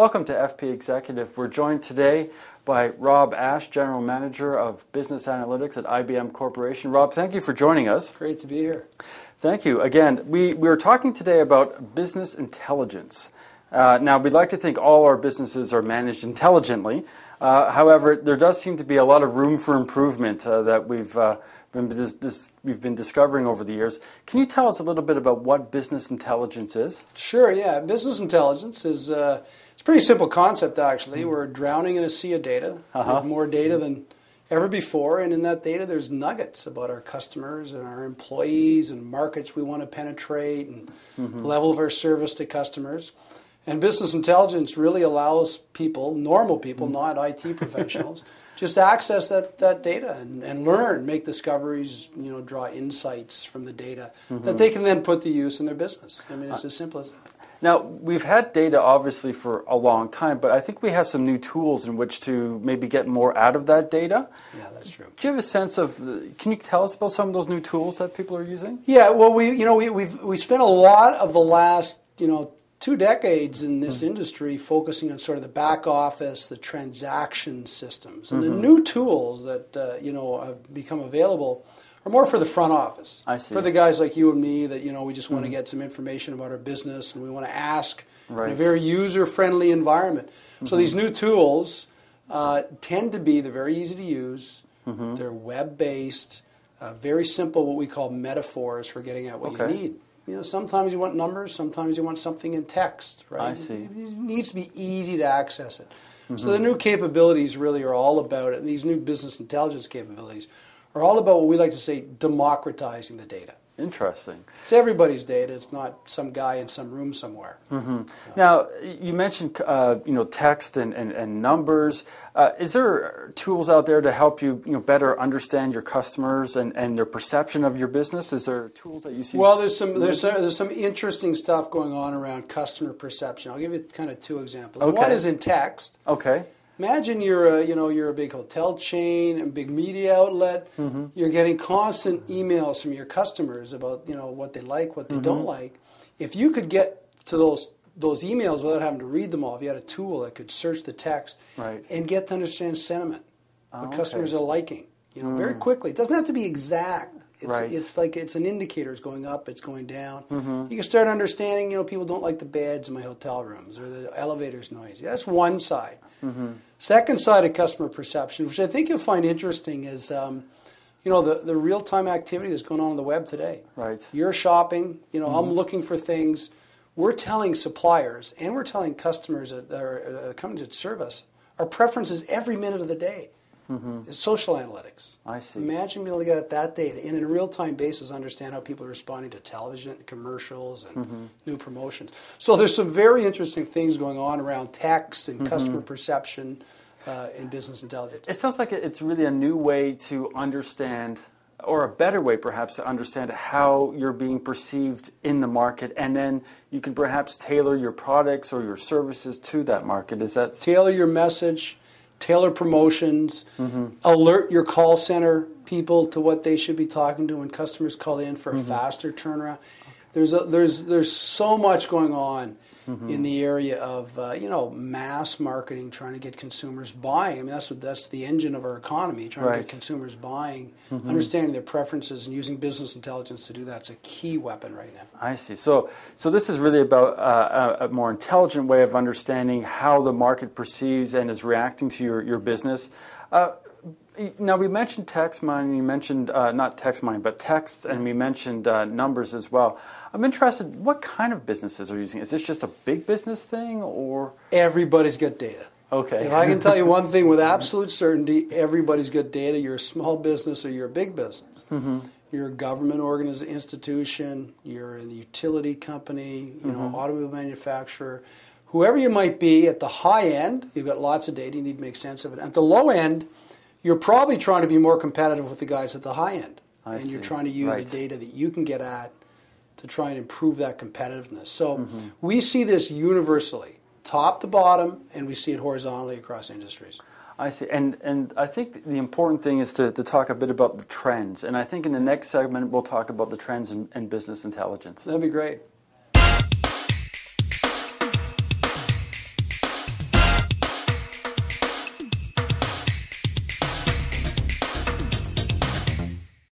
Welcome to FP Executive. We're joined today by Rob Ashe, General Manager of Business Analytics at IBM Corporation. Rob, thank you for joining us. Great to be here. Thank you. Again, we were talking today about business intelligence. Now, we'd like to think all our businesses are managed intelligently. However, there does seem to be a lot of room for improvement that we've been discovering over the years. Can you tell us a little bit about what business intelligence is? Sure, yeah. Business intelligence is it's a pretty simple concept, actually. We're drowning in a sea of data. We have more data than ever before, and in that data there's nuggets about our customers and our employees and markets we want to penetrate and the level of our service to customers. And business intelligence really allows people, normal people, not IT professionals, just access that data and learn, make discoveries, draw insights from the data that they can then put to use in their business. I mean, it's as simple as that. Now, we've had data obviously for a long time, but I think we have some new tools in which to maybe get more out of that data. Yeah, that's true. Do you have a sense of, can you tell us about some of those new tools that people are using? Yeah, well, we spent a lot of the last, 2 decades in this industry focusing on sort of the back office, the transaction systems. And the new tools that have become available are more for the front office. I see. For the guys like you and me that, we just want to get some information about our business and we want to ask in a very user-friendly environment. So these new tools tend to be, they're very easy to use, they're web-based, very simple what we call metaphors for getting at what you need. Sometimes you want numbers, sometimes you want something in text, right? I see. It needs to be easy to access it. So the new capabilities really are all about it, and these new business intelligence capabilities are all about what we like to say democratizing the data. Interesting. It's everybody's data. It's not some guy in some room somewhere. Now, you mentioned text and numbers. Is there tools out there to help you better understand your customers and their perception of your business? Is there tools that you see? Well, there's some interesting stuff going on around customer perception. I'll give you kind of 2 examples. Okay. One is in text. Okay. Imagine you're a big hotel chain, a big media outlet. You're getting constant emails from your customers about what they like, what they don't like. If you could get to those emails without having to read them all, if you had a tool that could search the text and get to understand sentiment, what customers are liking, very quickly. It doesn't have to be exact. It's like it's an indicator. It's going up. It's going down. You can start understanding. people don't like the beds in my hotel rooms or the elevator's noisy. That's one side. Second side of customer perception, which I think you'll find interesting, is the real-time activity that's going on the web today. Right. You're shopping. I'm looking for things. We're telling suppliers and we're telling customers that are companies that serve us our preferences every minute of the day. It's social analytics. I see. Imagine being able to get at that data and in a real-time basis understand how people are responding to television, commercials, and new promotions. So there's some very interesting things going on around text and customer perception in business intelligence. It sounds like it's really a new way to understand, or a better way perhaps to understand how you're being perceived in the market, and then you can perhaps tailor your products or your services to that market. Is that tailor your message? Tailor promotions, alert your call center people to what they should be talking to when customers call in for a faster turnaround. There's so much going on in the area of mass marketing, trying to get consumers buying. I mean that's the engine of our economy, trying to get consumers buying, understanding their preferences, and using business intelligence to do that. It's a key weapon right now. I see. So this is really about a more intelligent way of understanding how the market perceives and is reacting to your business. Now, we mentioned text mining, you mentioned, not text mining, but text, and we mentioned numbers as well. I'm interested, what kind of businesses are using it? Is this just a big business thing, or? Everybody's got data. Okay. If I can tell you one thing with absolute certainty, everybody's got data. You're a small business or you're a big business. You're a government institution, you're in the utility company, automobile manufacturer. Whoever you might be, at the high end, you've got lots of data, you need to make sense of it. At the low end, you're probably trying to be more competitive with the guys at the high end. And you're trying to use the data that you can get at to try and improve that competitiveness. So we see this universally, top to bottom, and we see it horizontally across industries. I see. And I think the important thing is to talk a bit about the trends. And I think in the next segment, we'll talk about the trends in business intelligence. That'd be great.